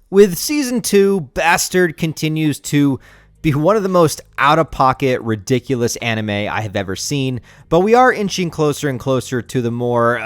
With Season 2, Bastard continues to be one of the most out-of-pocket, ridiculous anime I have ever seen, but we are inching closer and closer to the more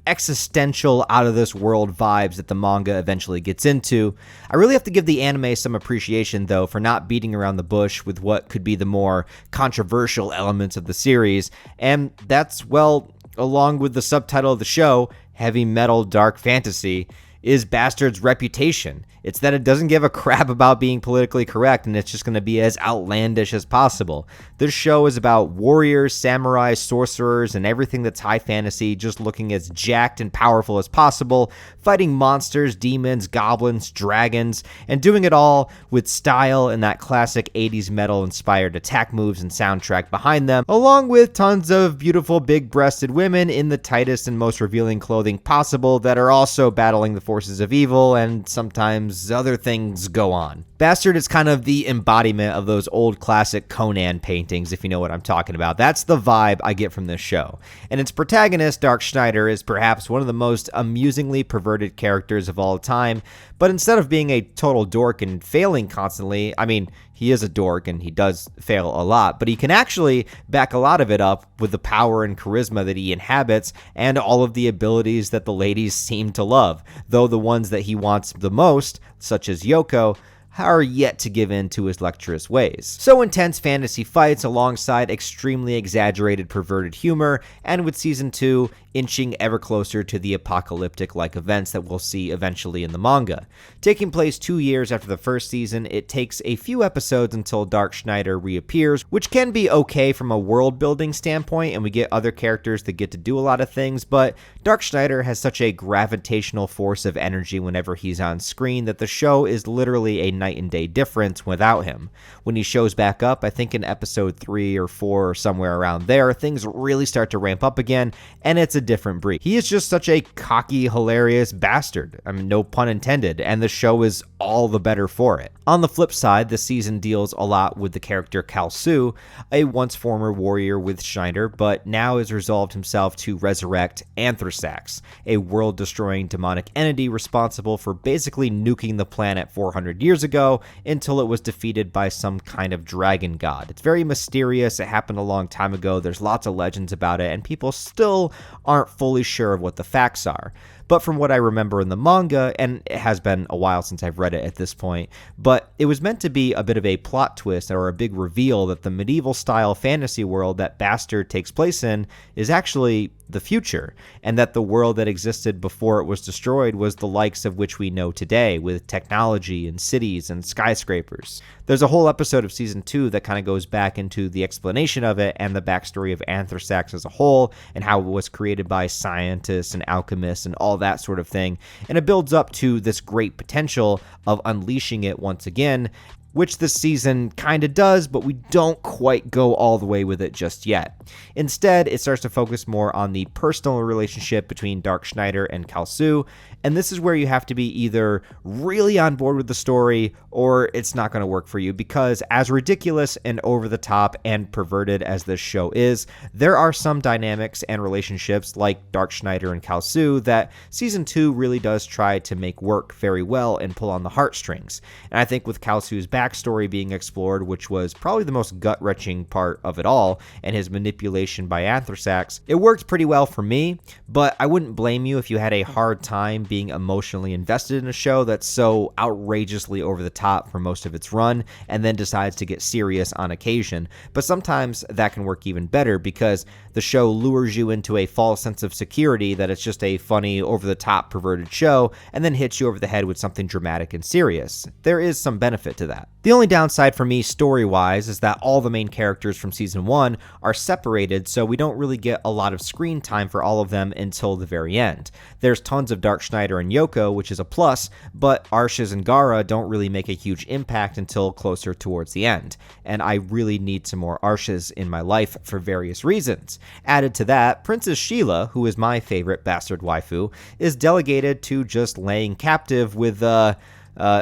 existential, out-of-this-world vibes that the manga eventually gets into. I really have to give the anime some appreciation, though, for not beating around the bush with what could be the more controversial elements of the series, and that's, well, along with the subtitle of the show, Heavy Metal Dark Fantasy, is Bastard's reputation. It's that it doesn't give a crap about being politically correct, and it's just going to be as outlandish as possible. This show is about warriors, samurais, sorcerers, and everything that's high fantasy, just looking as jacked and powerful as possible, fighting monsters, demons, goblins, dragons, and doing it all with style and that classic 80s metal-inspired attack moves and soundtrack behind them, along with tons of beautiful big-breasted women in the tightest and most revealing clothing possible that are also battling the forces of evil, and sometimes other things go on. Bastard is kind of the embodiment of those old classic Conan paintings, if you know what I'm talking about. That's the vibe I get from this show. And its protagonist, Dark Schneider, is perhaps one of the most amusingly perverted characters of all time, but instead of being a total dork and failing constantly, I mean, he is a dork and he does fail a lot, but he can actually back a lot of it up with the power and charisma that he inhabits and all of the abilities that the ladies seem to love, though the ones that he wants the most, such as Yoko, are yet to give in to his lecherous ways. So intense fantasy fights alongside extremely exaggerated perverted humor, and with Season 2 inching ever closer to the apocalyptic-like events that we'll see eventually in the manga. Taking place 2 years after the first season, it takes a few episodes until Dark Schneider reappears, which can be okay from a world-building standpoint, and we get other characters that get to do a lot of things, but Dark Schneider has such a gravitational force of energy whenever he's on screen that the show is literally a night and day difference without him. When he shows back up, I think in episode 3 or 4 or somewhere around there, things really start to ramp up again, and it's a different breed. He is just such a cocky, hilarious bastard. I mean, no pun intended, and the show is all the better for it. On the flip side, the season deals a lot with the character Kalsu, a once former warrior with Schneider, but now has resolved himself to resurrect Anthrax, a world-destroying demonic entity responsible for basically nuking the planet 400 years ago until it was defeated by some kind of dragon god. It's very mysterious. It happened a long time ago. There's lots of legends about it, and people still aren't fully sure of what the facts are. But from what I remember in the manga, and it has been a while since I've read it at this point, but it was meant to be a bit of a plot twist or a big reveal that the medieval-style fantasy world that Bastard takes place in is actually the future, and that the world that existed before it was destroyed was the likes of which we know today, with technology and cities and skyscrapers. There's a whole episode of Season 2 that kind of goes back into the explanation of it and the backstory of Anthrax as a whole, and how it was created by scientists and alchemists and all that sort of thing, and it builds up to this great potential of unleashing it once again, which this season kind of does, but we don't quite go all the way with it just yet. Instead, it starts to focus more on the personal relationship between Dark Schneider and Kalsu, and this is where you have to be either really on board with the story or it's not going to work for you, because as ridiculous and over the top and perverted as this show is, there are some dynamics and relationships like Dark Schneider and Kalsu that Season 2 really does try to make work very well and pull on the heartstrings. And I think with Kalsu's backstory being explored, which was probably the most gut-wrenching part of it all, and his manipulation by Anthrax, it worked pretty well for me, but I wouldn't blame you if you had a hard time being emotionally invested in a show that's so outrageously over the top for most of its run, and then decides to get serious on occasion. But sometimes that can work even better because the show lures you into a false sense of security that it's just a funny, over-the-top, perverted show, and then hits you over the head with something dramatic and serious. There is some benefit to that. The only downside for me story-wise is that all the main characters from Season 1 are separated, so we don't really get a lot of screen time for all of them until the very end. There's tons of Dark Schneider and Yoko, which is a plus, but Arshis and Gara don't really make a huge impact until closer towards the end, and I really need some more Arshis in my life for various reasons. Added to that, Princess Sheila, who is my favorite bastard waifu, is delegated to just laying captive with a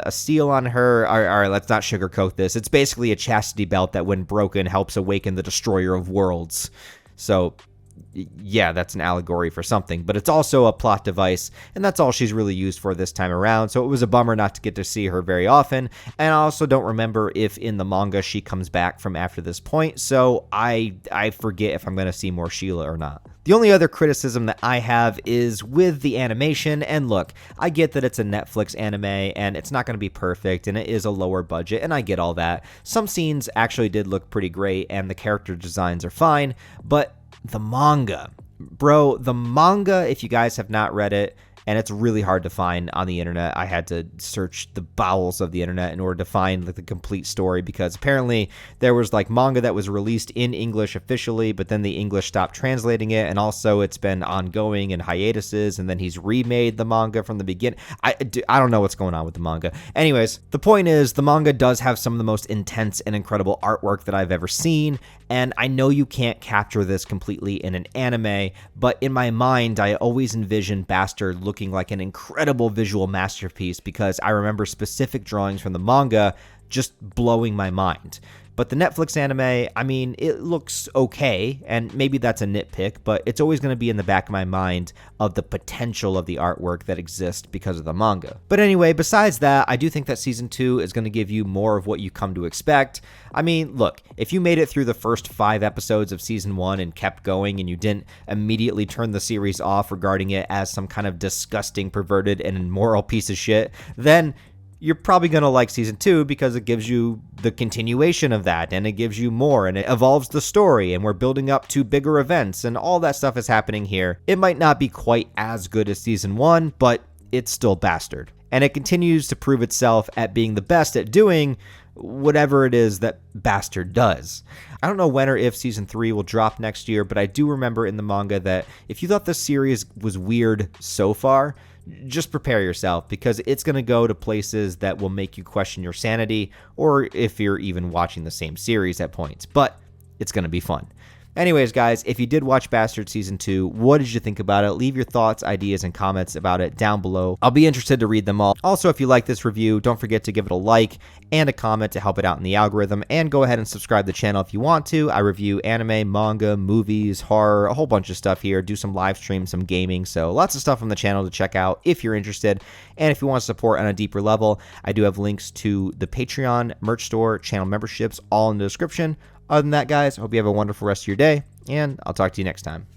seal on her. All right, let's not sugarcoat this. It's basically a chastity belt that, when broken, helps awaken the destroyer of worlds. So yeah, that's an allegory for something, but it's also a plot device, and that's all she's really used for this time around. So it was a bummer not to get to see her very often. And I also don't remember if in the manga she comes back from after this point, so I forget if I'm going to see more Sheila or not. The only other criticism that I have is with the animation, and look, I get that it's a Netflix anime and it's not going to be perfect and it is a lower budget, and I get all that. Some scenes actually did look pretty great and the character designs are fine, but the manga, bro, the manga, if you guys have not read it, and it's really hard to find on the internet. I had to search the bowels of the internet in order to find like the complete story, because apparently there was like manga that was released in English officially, but then the English stopped translating it, and also it's been ongoing in hiatuses, and then he's remade the manga from the beginning. I don't know what's going on with the manga. Anyways, the point is the manga does have some of the most intense and incredible artwork that I've ever seen, and I know you can't capture this completely in an anime, but in my mind, I always envision Bastard looking like an incredible visual masterpiece, because I remember specific drawings from the manga just blowing my mind. But the Netflix anime, I mean, it looks okay, and maybe that's a nitpick, but it's always going to be in the back of my mind of the potential of the artwork that exists because of the manga. But anyway, besides that, I do think that Season 2 is going to give you more of what you come to expect. I mean, look, if you made it through the first 5 episodes of Season 1 and kept going, and you didn't immediately turn the series off regarding it as some kind of disgusting, perverted, and immoral piece of shit, then you're probably going to like Season 2, because it gives you the continuation of that, and it gives you more, and it evolves the story, and we're building up to bigger events, and all that stuff is happening here. It might not be quite as good as Season 1, but it's still Bastard. And it continues to prove itself at being the best at doing whatever it is that Bastard does. I don't know when or if Season 3 will drop next year, but I do remember in the manga that if you thought the series was weird so far, just prepare yourself, because it's going to go to places that will make you question your sanity, or if you're even watching the same series at points. But it's going to be fun. Anyways, guys, if you did watch Bastard Season 2, what did you think about it? Leave your thoughts, ideas, and comments about it down below. I'll be interested to read them all. Also, if you like this review, don't forget to give it a like and a comment to help it out in the algorithm, and go ahead and subscribe to the channel if you want to. I review anime, manga, movies, horror, a whole bunch of stuff here, do some live streams, some gaming, so lots of stuff on the channel to check out if you're interested. And if you want to support on a deeper level, I do have links to the Patreon, merch store, channel memberships, all in the description. Other than that, guys, I hope you have a wonderful rest of your day, and I'll talk to you next time.